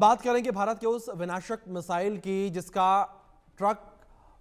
बात करेंगे भारत के उस विनाशक मिसाइल की जिसका ट्रक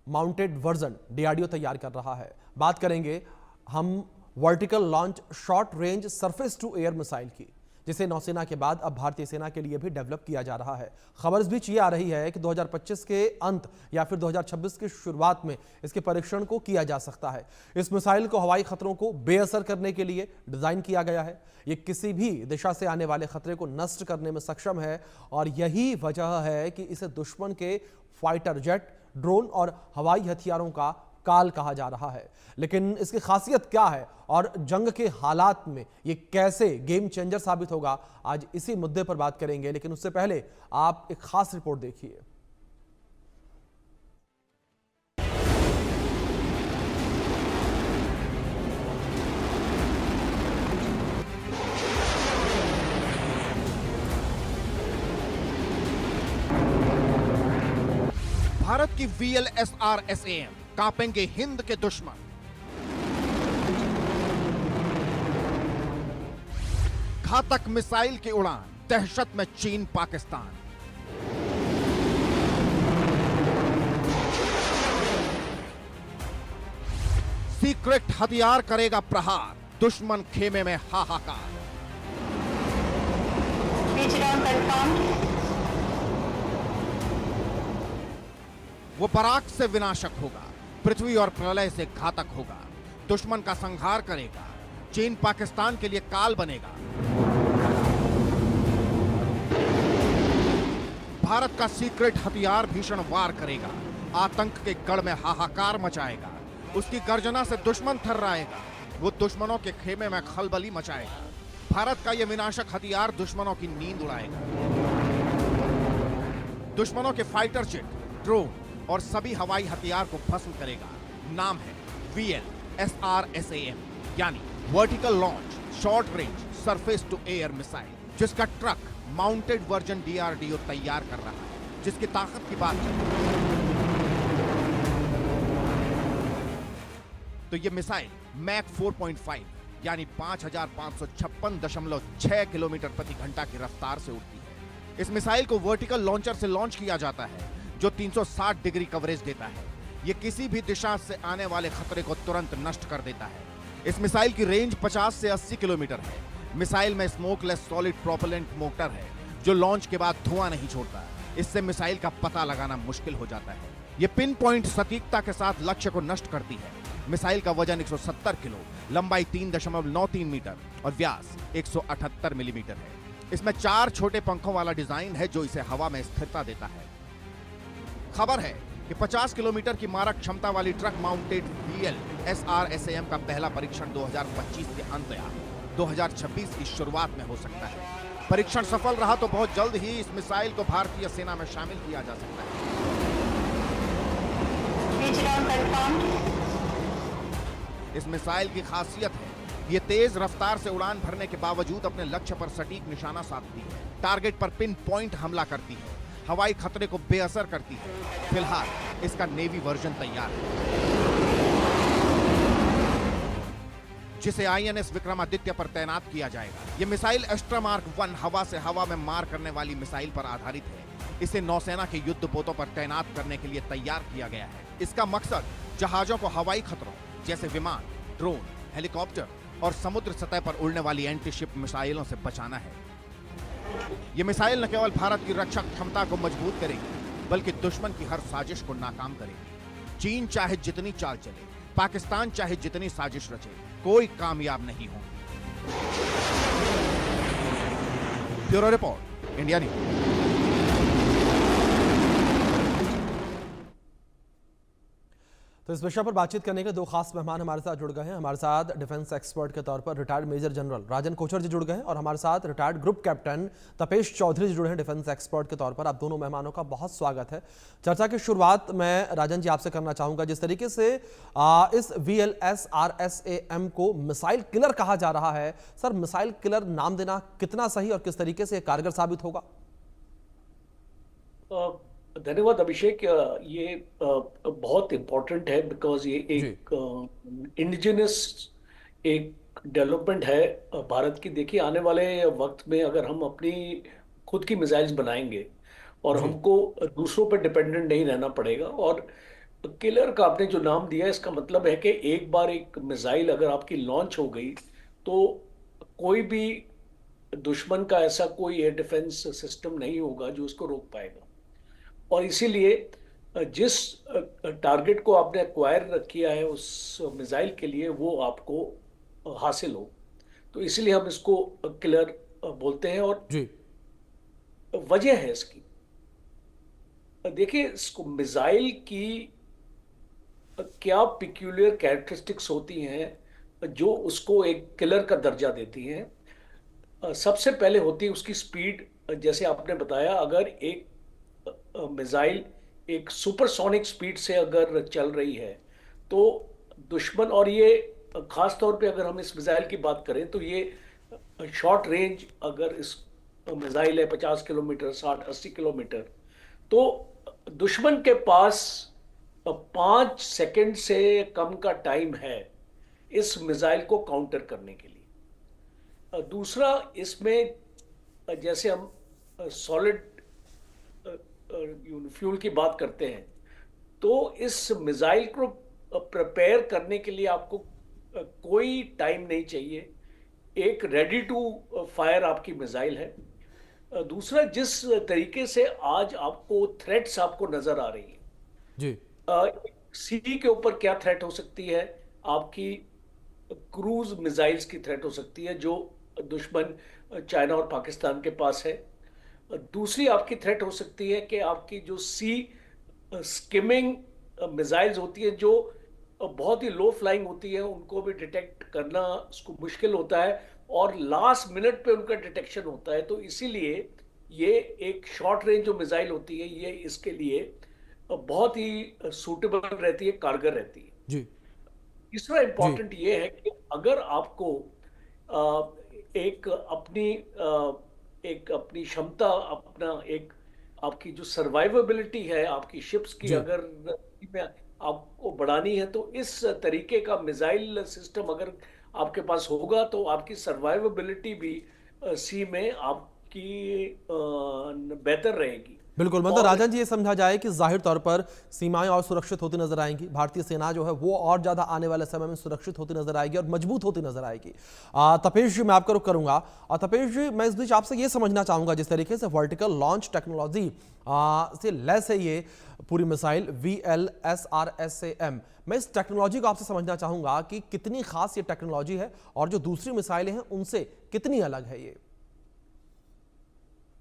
माउंटेड वर्जन डीआरडीओ तैयार कर रहा है। बात करेंगे हम vertical launch short range surface to air missile की, जिसे नौसेना के बाद अब भारतीय सेना के लिए भी डेवलप किया जा रहा है। खबर इस बीच ये आ रही है कि 2025 के अंत या फिर 2026 की शुरुआत में इसके परीक्षण को किया जा सकता है। इस मिसाइल को हवाई खतरों को बेअसर करने के लिए डिजाइन किया गया है। ये किसी भी दिशा से आने वाले खतरे को नष्ट करने में सक्षम है और यही वजह है कि इसे दुश्मन के फाइटर जेट, ड्रोन और हवाई हथियारों का काल कहा जा रहा है। लेकिन इसकी खासियत क्या है और जंग के हालात में ये कैसे गेम चेंजर साबित होगा, आज इसी मुद्दे पर बात करेंगे। लेकिन उससे पहले आप एक खास रिपोर्ट देखिए। भारत की VLSR-SAM कांपेंगे हिंद के दुश्मन। घातक मिसाइल की उड़ान, दहशत में चीन पाकिस्तान। सीक्रेट हथियार करेगा प्रहार, दुश्मन खेमे में हाहाकार। वो बराक से विनाशक होगा, पृथ्वी और प्रलय से घातक होगा, दुश्मन का संहार करेगा, चीन पाकिस्तान के लिए काल बनेगा। भारत का सीक्रेट हथियार भीषण वार करेगा, आतंक के गढ़ में हाहाकार मचाएगा, उसकी गर्जना से दुश्मन थर्राएगा, वो दुश्मनों के खेमे में खलबली मचाएगा। भारत का यह विनाशक हथियार दुश्मनों की नींद उड़ाएगा। दुश्मनों के फाइटर जेट, ड्रोन और सभी हवाई हथियार को भस्म करेगा। नाम है VLSR-SAM, यानी vertical launch short range surface to air missile, जिसका ट्रक माउंटेड वर्जन DRDO तैयार कर रहा है। जिसकी ताकत की बात करें तो यह मिसाइल मैक 4.5 यानी 5556.6 किलोमीटर प्रति घंटा की रफ्तार से उड़ती है। इस मिसाइल को वर्टिकल लॉन्चर से लॉन्च किया जाता है, जो 360 डिग्री कवरेज देता है। यह किसी भी दिशा से आने वाले खतरे को तुरंत नष्ट कर देता है। इस मिसाइल की रेंज 50 से 80 किलोमीटर है। मिसाइल में स्मोकलेस सॉलिड प्रोपेलेंट मोटर है, जो लॉन्च के बाद धुआं नहीं छोड़ता। इससे मिसाइल का पता लगाना मुश्किल हो जाता है। यह पिन पॉइंट सटीकता के साथ लक्ष्य को नष्ट करती है। मिसाइल का वजन 170 किलो, लंबाई 3.93 मीटर और व्यास 178 मिलीमीटर है। इसमें 4 छोटे पंखों वाला डिजाइन है, जो इसे हवा में स्थिरता देता है। खबर है कि 50 किलोमीटर की मारक क्षमता वाली ट्रक माउंटेड VLSR-SAM का पहला परीक्षण 2025 के अंत या 2026 की शुरुआत में हो सकता है। परीक्षण सफल रहा तो बहुत जल्द ही इस मिसाइल को भारतीय सेना में शामिल किया जा सकता है। इस मिसाइल की खासियत है, ये तेज रफ्तार से उड़ान भरने के बावजूद अपने लक्ष्य पर सटीक निशाना साधती है, टारगेट पर पिन पॉइंट हमला करती है, हवाई खतरे को बेअसर करती है। फिलहाल इसका नेवी वर्जन तैयार है, जिसे INS विक्रमादित्य पर तैनात किया जाएगा। यह मिसाइल एस्ट्रा मार्क 1 हवा से हवा में मार करने वाली मिसाइल पर आधारित है। इसे नौसेना के युद्धपोतों पर तैनात करने के लिए तैयार किया गया है। इसका मकसद जहाजों को हवाई खतरों जैसे विमान, ड्रोन, हेलीकॉप्टर और समुद्र सतह पर उड़ने वाली एंटीशिप मिसाइलों से बचाना है। यह मिसाइल न केवल भारत की रक्षा क्षमता को मजबूत करेगी, बल्कि दुश्मन की हर साजिश को नाकाम करेगी। चीन चाहे जितनी चाल चले, पाकिस्तान चाहे जितनी साजिश रचे, कोई कामयाब नहीं होगी। Bureau report, India news. तो इस विषय पर बातचीत करने के 2 खास मेहमान हमारे साथ जुड़ गए हैं। हमारे साथ डिफेंस एक्सपर्ट के तौर पर retired major general Rajan Kochar ji जुड़ गए हैं और हमारे साथ retired group captain Tapesh Chaudhary ji जुड़े हैं डिफेंस एक्सपर्ट के तौर पर। आप दोनों मेहमानों का बहुत स्वागत है। चर्चा की शुरुआत मैं राजन जी आपसे करना चाहूंगा। जिस तरीके से इस VLSR-SAM को मिसाइल किलर कहा जा रहा है, सर मिसाइल किलर नाम देना कितना सही और किस तरीके से कारगर साबित होगा? धन्यवाद अभिषेक। ये बहुत इम्पोर्टेंट है बिकॉज ये एक इंडिजिनस एक डेवलपमेंट है भारत की। देखिए आने वाले वक्त में अगर हम अपनी खुद की मिसाइल्स बनाएंगे और जी हमको दूसरों पर डिपेंडेंट नहीं रहना पड़ेगा। और किलर का आपने जो नाम दिया, इसका मतलब है कि एक बार एक मिसाइल अगर आपकी लॉन्च हो गई तो कोई भी दुश्मन का ऐसा कोई एयर डिफेंस सिस्टम नहीं होगा जो उसको रोक पाएगा। और इसीलिए जिस टारगेट को आपने एक्वायर किया है उस मिसाइल के लिए, वो आपको हासिल हो। तो इसलिए हम इसको किलर बोलते हैं। और जी वजह है इसकी, देखिए, इसको मिसाइल की क्या पिक्यूलियर कैरेक्टरिस्टिक्स होती हैं जो उसको एक किलर का दर्जा देती हैं। सबसे पहले होती है उसकी स्पीड। जैसे आपने बताया, अगर एक मिसाइल एक सुपरसोनिक स्पीड से अगर चल रही है तो दुश्मन, और ये खास तौर पे अगर हम इस मिसाइल की बात करें तो ये शॉर्ट रेंज, अगर इस मिसाइल है 50 किलोमीटर, 60-80 किलोमीटर, तो दुश्मन के पास 5 सेकंड से कम का टाइम है इस मिसाइल को काउंटर करने के लिए। दूसरा, इसमें जैसे हम सॉलिड फ्यूल की बात करते हैं, तो इस मिसाइल को प्रिपेयर करने के लिए आपको कोई टाइम नहीं चाहिए। एक रेडी टू फायर आपकी मिसाइल है। दूसरा, जिस तरीके से आज आपको थ्रेट्स आपको नजर आ रही है, जी सी के ऊपर क्या थ्रेट हो सकती है, आपकी क्रूज मिसाइल्स की थ्रेट हो सकती है जो दुश्मन चाइना और पाकिस्तान के पास है। दूसरी आपकी थ्रेट हो सकती है कि आपकी जो सी स्किमिंग मिसाइल्स होती है जो बहुत ही लो फ्लाइंग होती है, उनको भी डिटेक्ट करना उसको मुश्किल होता है और लास्ट मिनट पे उनका डिटेक्शन होता है। तो इसीलिए ये एक शॉर्ट रेंज जो मिसाइल होती है, ये इसके लिए बहुत ही सूटेबल रहती है, कारगर रहती है। जी तीसरा जी इंपॉर्टेंट ये है कि अगर आपको एक अपनी एक अपनी क्षमता, अपना एक आपकी जो सर्वाइवेबिलिटी है आपकी शिप्स की, जी अगर में आपको बढ़ानी है, तो इस तरीके का मिसाइल सिस्टम अगर आपके पास होगा तो आपकी सर्वाइवेबिलिटी भी सी में आपकी बेहतर रहेगी। बिल्कुल, मतलब और राजन जी, ये समझा जाए कि जाहिर तौर पर सीमाएं और सुरक्षित होती नजर आएंगी, भारतीय सेना जो है वो और ज्यादा आने वाले समय में सुरक्षित होती नजर आएगी और मजबूत होती नजर आएगी। तपेश जी, मैं आपका रुख करूंगा। और तपेश जी, मैं इस बीच आपसे ये समझना चाहूंगा, जिस तरीके से वर्टिकल लॉन्च टेक्नोलॉजी से लैस है ये पूरी मिसाइल VLSRSAM, मैं इस टेक्नोलॉजी को आपसे समझना चाहूंगा कि कितनी खास ये टेक्नोलॉजी है और जो दूसरी मिसाइलें हैं उनसे कितनी अलग है ये।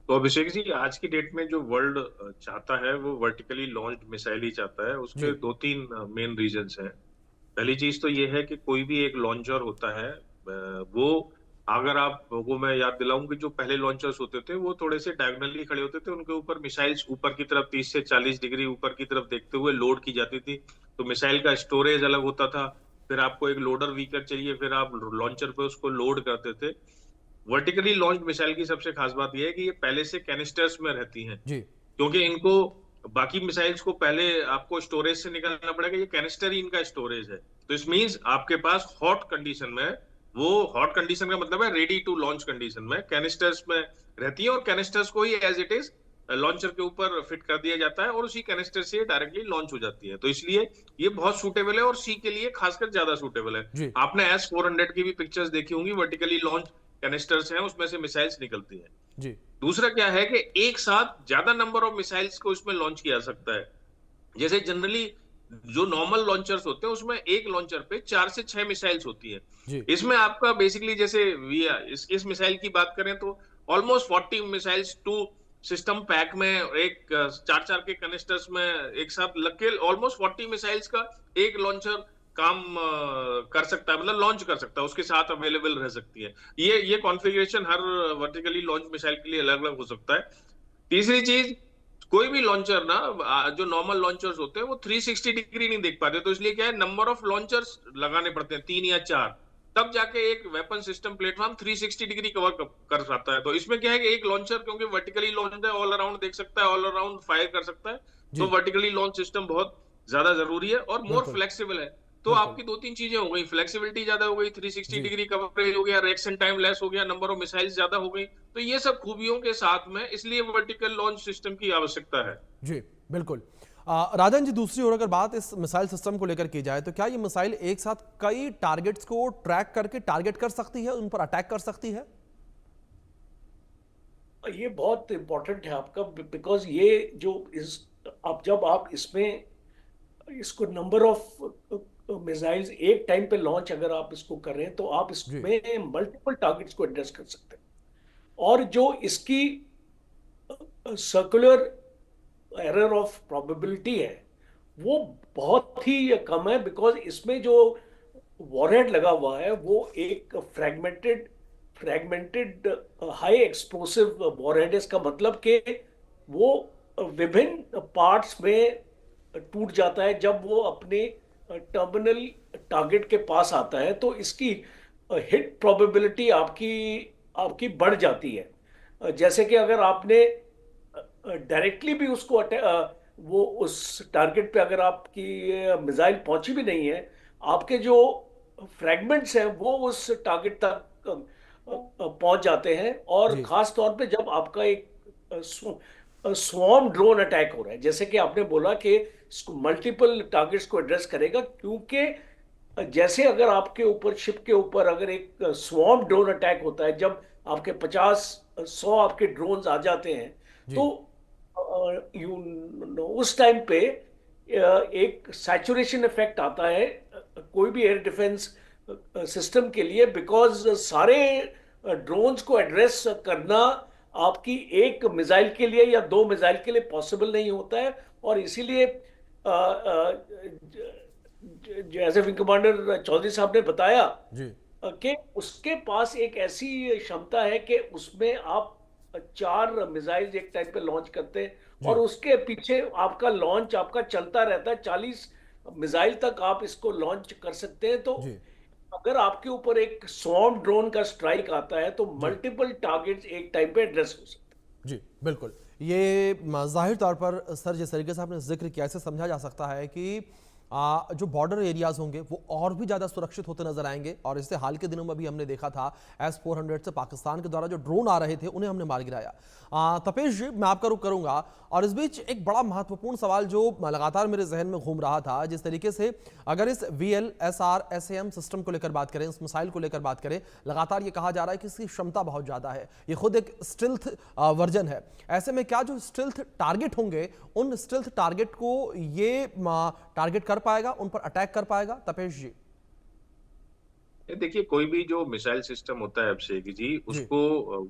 तो अभिषेक जी, आज की डेट में जो वर्ल्ड चाहता है वो वर्टिकली लॉन्च्ड मिसाइल ही चाहता है। उसके जी दो तीन मेन रीजंस हैं। पहली चीज तो ये है कि कोई भी एक लॉन्चर होता है, वो अगर आपको मैं याद दिलाऊं कि जो पहले लॉन्चर्स होते थे वो थोड़े से डायगोनली खड़े होते थे, उनके ऊपर मिसाइल्स ऊपर की तरफ 30 से 40 डिग्री ऊपर की तरफ देखते हुए लोड की जाती थी। तो मिसाइल का स्टोरेज अलग होता था, फिर आपको एक लोडर व्हीकल चाहिए, फिर आप लॉन्चर पे उसको लोड करते थे। वर्टिकली लॉन्च मिसाइल की सबसे खास बात यह है कि ये पहले से कैनिस्टर्स में रहती हैं, जी क्योंकि इनको बाकी मिसाइल्स को पहले आपको स्टोरेज से निकालना पड़ेगा, ये कैनिस्टर ही इनका स्टोरेज है। तो इस मींस आपके पास हॉट कंडीशन में, वो हॉट कंडीशन का मतलब है रेडी टू लॉन्च कंडीशन में कैनिस्टर्स में रहती है, और कैनिस्टर्स को ही एज इट इज लॉन्चर के ऊपर फिट कर दिया जाता है और उसी कैनिस्टर से डायरेक्टली लॉन्च हो जाती है। तो इसलिए ये बहुत सूटेबल है और सी के लिए खासकर ज्यादा सूटेबल है। जी आपने S-400 की भी पिक्चर्स देखी होंगी, वर्टिकली लॉन्च कैनिस्टर्स हैं, उसमें से मिसाइल्स निकलती हैं। जी दूसरा क्या है कि एक साथ ज्यादा नंबर ऑफ मिसाइल्स को इसमें लॉन्च किया जा सकता है। जैसे जनरली जो नॉर्मल लॉन्चर्स होते हैं उसमें एक लॉन्चर पे 4 से 6 मिसाइल्स होती हैं। जी इसमें आपका बेसिकली जैसे इस मिसाइल की बात करें तो almost 40 missiles two system pack में, एक 4-4 के कनेस्टर्स में एक साथ लग के ऑलमोस्ट 40 मिसाइल्स का एक लॉन्चर काम कर सकता है, मतलब लॉन्च कर सकता है, उसके साथ अवेलेबल रह सकती है। ये कॉन्फ़िगरेशन हर वर्टिकली लॉन्च मिसाइल के लिए अलग अलग हो सकता है। तीसरी चीज, कोई भी लॉन्चर ना, जो नॉर्मल लॉन्चर्स होते हैं वो 360 डिग्री नहीं देख पाते, तो इसलिए क्या है, नंबर ऑफ लॉन्चर्स लगाने पड़ते हैं 3 या 4, तब जाके एक weapon system platform 360 degree cover कर सकता है। तो इसमें क्या है कि एक लॉन्चर क्योंकि वर्टिकली लॉन्च है, ऑल अराउंड देख सकता है, ऑल अराउंड फायर कर सकता है, तो जी वर्टिकली लॉन्च सिस्टम बहुत ज्यादा जरूरी है और मोर बिल्कुल फ्लेक्सिबल है। तो बिल्कुल। आपकी 2-3 चीजें हो गई, फ्लेक्सिबिलिटी ज्यादा हो गई, 360 जी। डिग्री कवरेज हो गया, रिएक्शन टाइम लेस हो गया, नंबर ऑफ मिसाइल्स ज्यादा हो गई। तो ये सब खूबियों के साथ में इसलिए वर्टिकल लॉन्च सिस्टम की आवश्यकता है। जी, बिल्कुल। राजन जी, दूसरी ओर अगर बात इस मिसाइल सिस्टम को लेकर की जाए तो क्या ये मिसाइल एक साथ कई टारगेट्स को ट्रैक करके टारगेट कर सकती है, उन पर अटैक कर सकती है? ये बहुत इंपॉर्टेंट है आपका, बिकॉज ये जो इस आप जब आप इसमें इसको नंबर ऑफ मिसाइल्स एक टाइम पे लॉन्च अगर आप इसको कर रहे हैं तो आप जी। इसमें मल्टीपल टारगेट्स को एड्रेस कर सकते हैं। और जो इसकी सर्कुलर एरर ऑफ प्रोबेबिलिटी है वो बहुत ही कम है, बिकॉज इसमें जो वॉरहेड लगा हुआ है वो एक फ्रैगमेंटेड हाई एक्सप्लोसिव वॉरहेड है। इसका मतलब कि वो विभिन्न पार्ट्स में टूट जाता है जब वो अपने टर्मिनल टारगेट के पास आता है, तो इसकी हिट प्रोबेबिलिटी आपकी आपकी बढ़ जाती है। जैसे कि अगर आपने डायरेक्टली भी उसको वो उस टारगेट पे अगर आपकी मिसाइल पहुंची भी नहीं है, आपके जो फ्रैगमेंट्स हैं वो उस टारगेट तक पहुंच जाते हैं। और जी। खास तौर पे जब आपका एक स्वॉर्म ड्रोन अटैक हो रहा है, जैसे कि आपने बोला कि मल्टीपल टारगेट्स को एड्रेस करेगा, क्योंकि जैसे अगर आपके ऊपर शिप के ऊपर अगर एक स्वॉर्म ड्रोन अटैक होता है, जब आपके 50-100 आपके ड्रोन्स आ जाते हैं, जी। तो यू उस टाइम पे एक सैचुरेशन इफेक्ट आता है कोई भी एयर डिफेंस सिस्टम के लिए, बिकॉज सारे ड्रोन्स को एड्रेस करना आपकी एक मिसाइल के लिए या दो मिसाइल के लिए पॉसिबल नहीं होता है। और इसीलिए जैसे विंग कमांडर चौधरी साहब ने बताया जी। कि उसके पास एक ऐसी क्षमता है कि उसमें आप 4 मिसाइल्स एक टाइम पे लॉन्च करते हैं जी। और उसके पीछे आपका लॉन्च आपका चलता रहता है। 40 मिसाइल तक आप इसको लॉन्च कर सकते हैं। तो जी। अगर आपके ऊपर एक स्वॉर्म ड्रोन का स्ट्राइक आता है तो जी। मल्टीपल टारगेट्स एक टाइम पे एड्रेस हो सकते हैं। जी, बिल्कुल। ये जाहिर तौर पर सर जिस तरीके से आपने जिक्र किया, ऐसे समझा जा सकता है कि जो बॉर्डर एरियाज होंगे वो और भी ज़्यादा सुरक्षित होते नजर आएंगे। और इससे हाल के दिनों में भी हमने देखा था S-400 से पाकिस्तान के द्वारा जो ड्रोन आ रहे थे उन्हें हमने मार गिराया। तपेश जी, मैं आपका रुख करूंगा। और इस बीच एक बड़ा महत्वपूर्ण सवाल जो लगातार मेरे जहन में घूम रहा था, जिस तरीके से अगर इस VLSR-SAM सिस्टम को लेकर बात करें, इस मिसाइल को लेकर बात करें, लगातार ये कहा जा रहा है कि इसकी क्षमता बहुत ज़्यादा है, ये खुद एक स्टिल्थ वर्जन है। ऐसे में क्या जो स्टिल्थ टारगेट होंगे उन स्टिल्थ टारगेट को ये टारगेट कर पाएगा, उन पर अटैक कर पाएगा? तपेश जी। देखिए, कोई भी जो मिसाइल सिस्टम होता है अभिषेक जी, जी। उसको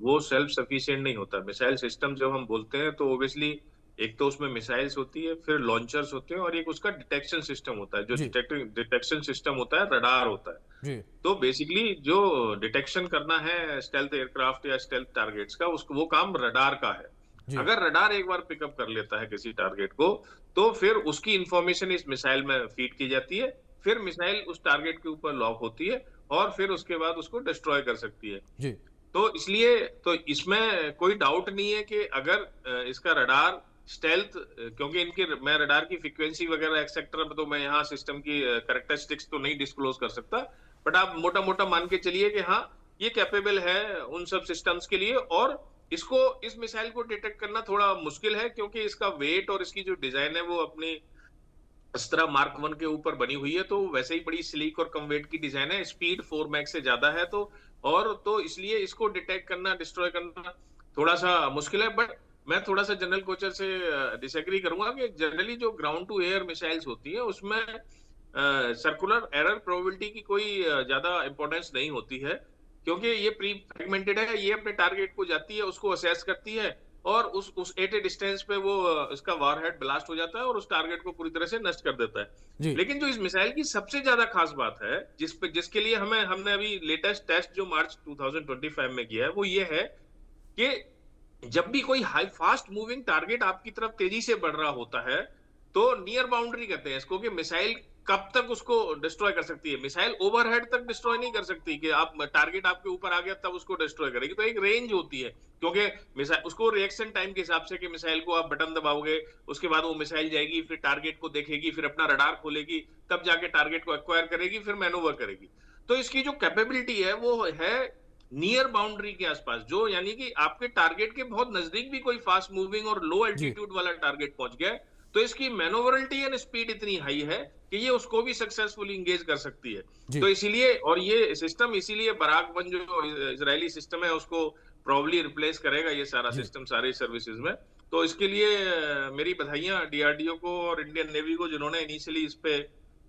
वो सेल्फ सफिशिएंट नहीं होता। मिसाइल सिस्टम जब हम बोलते हैं तो ऑब्वियसली एक तो उसमें मिसाइल्स होती है, फिर लॉन्चर्स होते हैं और एक उसका डिटेक्शन सिस्टम होता है। जो जी। डिटेक्शन सिस्टम होता है, रडार होता है। जी। तो बेसिकली जो डिटेक्शन करना है स्टेल्थ एयरक्राफ्ट या स्टेल्थ टारगेट्स का, उसको वो काम रडार का है। जी। अगर रडार एक बार पिकअप कर लेता है किसी टारगेट को, तो फिर उसकी इंफॉर्मेशन इस मिसाइल में फीड की जाती है। फिर मिसाइल उस टारगेट के ऊपर लॉक होती है और फिर उसके बाद उसको डिस्ट्रॉय कर सकती है। जी। तो इसलिए तो इसमें कोई डाउट नहीं है कि अगर इसका रडार स्टेल्थ, क्योंकि इनके मैं रडार की फ्रीक्वेंसी वगैरह एक्सेट्रा तो मैं यहाँ सिस्टम की कैरेक्टरिस्टिक्स तो नहीं डिस्क्लोज कर सकता, बट आप मोटा मोटा मान के चलिए कि हाँ, ये कैपेबल है उन सब सिस्टम्स के लिए। और इसको इस मिसाइल को डिटेक्ट करना थोड़ा मुश्किल है, क्योंकि इसका वेट और इसकी जो डिजाइन है वो अपनी अस्त्रा मार्क 1 के ऊपर बनी हुई है, तो वैसे ही बड़ी स्लीक और कम वेट की डिजाइन है। स्पीड 4 मैक्स से ज्यादा है, तो इसलिए इसको डिटेक्ट करना, डिस्ट्रॉय करना थोड़ा सा मुश्किल है। बट मैं थोड़ा सा जनरल कोचर से डिसएग्री करूंगा कि जनरली जो ग्राउंड टू एयर मिसाइल्स होती है उसमें सर्कुलर एरर प्रोबेबिलिटी की कोई ज्यादा इंपॉर्टेंस नहीं होती है, क्योंकि ये प्री फ्रेगमेंटेड है। ये अपने टारगेट को जाती है, उसको असेस करती है और उस एट ए डिस्टेंस पे वो इसका वॉरहेड ब्लास्ट हो जाता है और उस टारगेट को पूरी तरह से नष्ट कर देता है। जी। लेकिन जो इस मिसाइल की सबसे ज्यादा खास बात है, जिसके लिए हमने अभी लेटेस्ट टेस्ट जो मार्च 2025 में किया है, वो ये है कि जब भी कोई हाई फास्ट मूविंग टारगेट आपकी तरफ तेजी से बढ़ रहा होता है, तो नियर बाउंड्री कहते हैं इसको, कि मिसाइल कब तक उसको डिस्ट्रॉय कर सकती है। मिसाइल ओवरहेड तक डिस्ट्रॉय नहीं कर सकती कि आप टारगेट आपके ऊपर आ गया तब उसको डिस्ट्रॉय करेगी, तो एक रेंज होती है, क्योंकि मिसाइल उसको रिएक्शन टाइम के हिसाब से कि मिसाइल को आप बटन दबाओगे, उसके बाद वो मिसाइल जाएगी, फिर टारगेट को देखेगी, फिर अपना रडार खोलेगी, तब जाके टारगेट को एक्वायर करेगी, फिर मैनूवर करेगी। तो इसकी जो कैपेबिलिटी है वो है नियर बाउंड्री के आसपास, जो यानी कि आपके टारगेट के बहुत नजदीक भी कोई फास्ट मूविंग और लो जी एल्टीट्यूड वाला टारगेट पहुंच गया है, तो इसकी मैनोवरिटी एंड स्पीड इतनी हाई है कि ये उसको भी सक्सेसफुली इंगेज कर सकती है। जी तो इसीलिए, और ये सिस्टम इसीलिए बराक वन जो इजरायली सिस्टम है उसको प्रॉब्ली रिप्लेस करेगा ये सारा जी सिस्टम सारी सर्विसेज में। तो इसके लिए मेरी बधाइयां डीआरडीओ को और इंडियन नेवी को जिन्होंने इनिशियली इस पे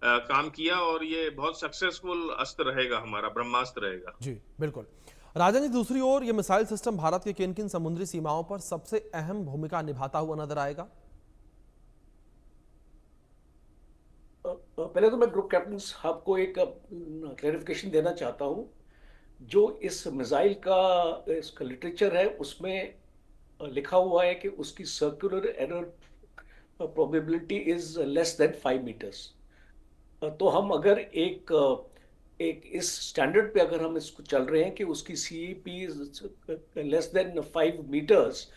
काम किया, और ये बहुत सक्सेसफुल अस्त्र रहेगा, हमारा ब्रह्मास्त्र रहेगा। जी बिल्कुल। राजन जी, दूसरी ओर ये मिसाइल सिस्टम भारत के किन किन समुद्री सीमाओं पर सबसे अहम भूमिका निभाता हुआ नजर आएगा? पहले तो मैं ग्रुप कैप्टन साहब को एक क्लैरिफिकेशन देना चाहता हूं। जो इस मिसाइल का इसका लिटरेचर है उसमें लिखा हुआ है कि उसकी circular error probability is less than 5 metres. तो हम अगर एक इस स्टैंडर्ड पे अगर हम इसको चल रहे हैं कि उसकी सीईपी लेस देन 5 मीटर्स,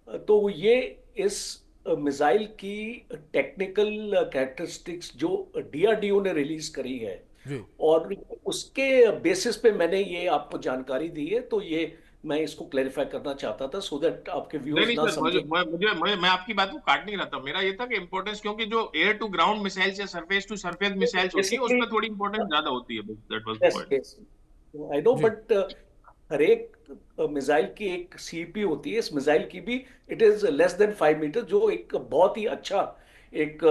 तो ये इस मिसाइल की टेक्निकल कैरेक्टरिस्टिक्स जो डीआरडीओ ने रिलीज करी है जी और उसके बेसिस पे मैंने ये आपको जानकारी दी है, तो ये मैं इसको क्लैरिफाई करना चाहता था सो दैट आपके नहीं व्यूअर्स नहीं ना सर, समझे। मैं आपकी बात को काट नहीं रहा था। मेरा ये था कि इंपॉर्टेंस, क्योंकि जो एयर टू ग्राउंड मिसाइल्स या सरफेस टू सरफेस मिसाइल्स होती है बेसिकली उसमें थोड़ी इंपॉर्टेंस ज्यादा होती है। That was the yes point. Yes I know, जी बट हर एक मिसाइल की एक सीपी होती है। इस मिसाइल की भी it is less than 5 metre, जो एक बहुत ही अच्छा एक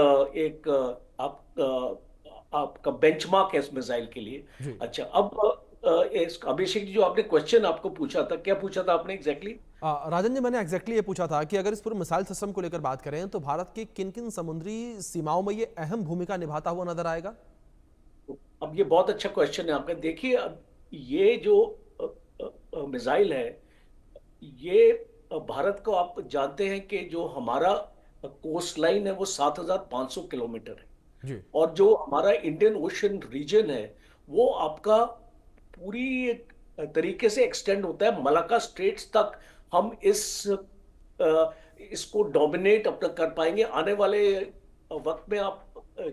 आपका बेंचमार्क है इस मिसाइल के लिए। जी अच्छा, अब अभिषेक जी, जो आपने क्वेश्चन आपको पूछा था, क्या पूछा था आपने एग्जैक्टली? राजन जी, मैंने एग्जैक्टली ये पूछा था कि अगर इस पूरे मिसाइल सिस्टम को लेकर बात करें तो भारत के किन किन समुद्री सीमाओं में ये अहम भूमिका निभाता हुआ नजर आएगा? अब ये बहुत अच्छा क्वेश्चन है आपका। देखिए, अब ये जो मिसाइल है, ये भारत को आप जानते हैं कि जो हमारा कोस्ट लाइन है वो 7,500 किलोमीटर है, जी और जो हमारा इंडियन ओशन रीजन है वो आपका पूरी एक तरीके से एक्सटेंड होता है मलाक्का स्ट्रेट्स तक। हम इसको डोमिनेट अपना कर पाएंगे आने वाले वक्त में। आप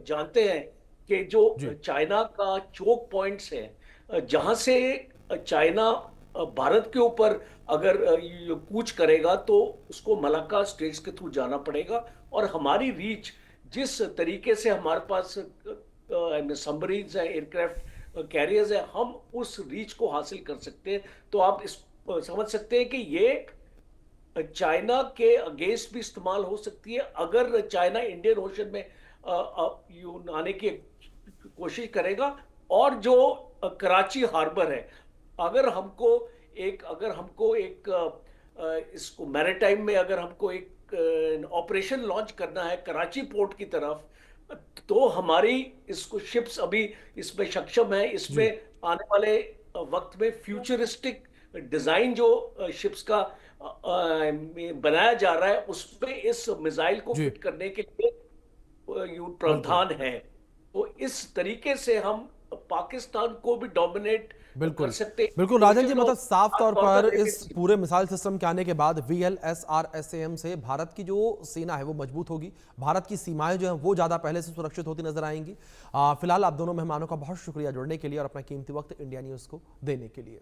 जानते हैं कि जो जी चाइना का चोक पॉइंट्स है, जहां से चाइना भारत के ऊपर अगर ये कूच करेगा तो उसको मलाक्का स्ट्रेट्स के थ्रू जाना पड़ेगा। और हमारी रीच जिस तरीके से हमारे पास सबमरीन्स है, एयरक्राफ्ट कैरियर्स है, हम उस रीच को हासिल कर सकते हैं। तो आप इस समझ सकते हैं कि ये चाइना के अगेंस्ट भी इस्तेमाल हो सकती है। अगर चाइना इंडियन ओशन में आने की कोशिश करेगा, और जो कराची हार्बर है, अगर हमको एक इसको मैरीटाइम में अगर हमको एक ऑपरेशन लॉन्च करना है कराची पोर्ट की तरफ, तो हमारी इसको शिप्स अभी इसमें सक्षम है। जी इसमें आने वाले वक्त में फ्यूचरिस्टिक डिजाइन जो शिप्स का बनाया जा रहा है उसमें इस मिसाइल को जी फिट करने के लिए बिल्कुल प्रावधान है। तो इस तरीके से हम पाकिस्तान को भी डोमिनेट कर बिल्कुल सकते हैं। बिल्कुल राजन जी, ओशन मतलब साफ तौर पर इस और पूरे मिसाइल सिस्टम के आने के बाद VLSRSAM से भारत की जो सेना है वो मजबूत होगी, भारत की सीमाएं जो हैं वो ज़्यादा पहले से सुरक्षित होती नजर आएंगी। फिलहाल आप दोनों मेहमानों का बहुत शुक्रिया जुड़ने के लिए और अपना कीमती वक्त इंडिया न्यूज़ को देने के लिए।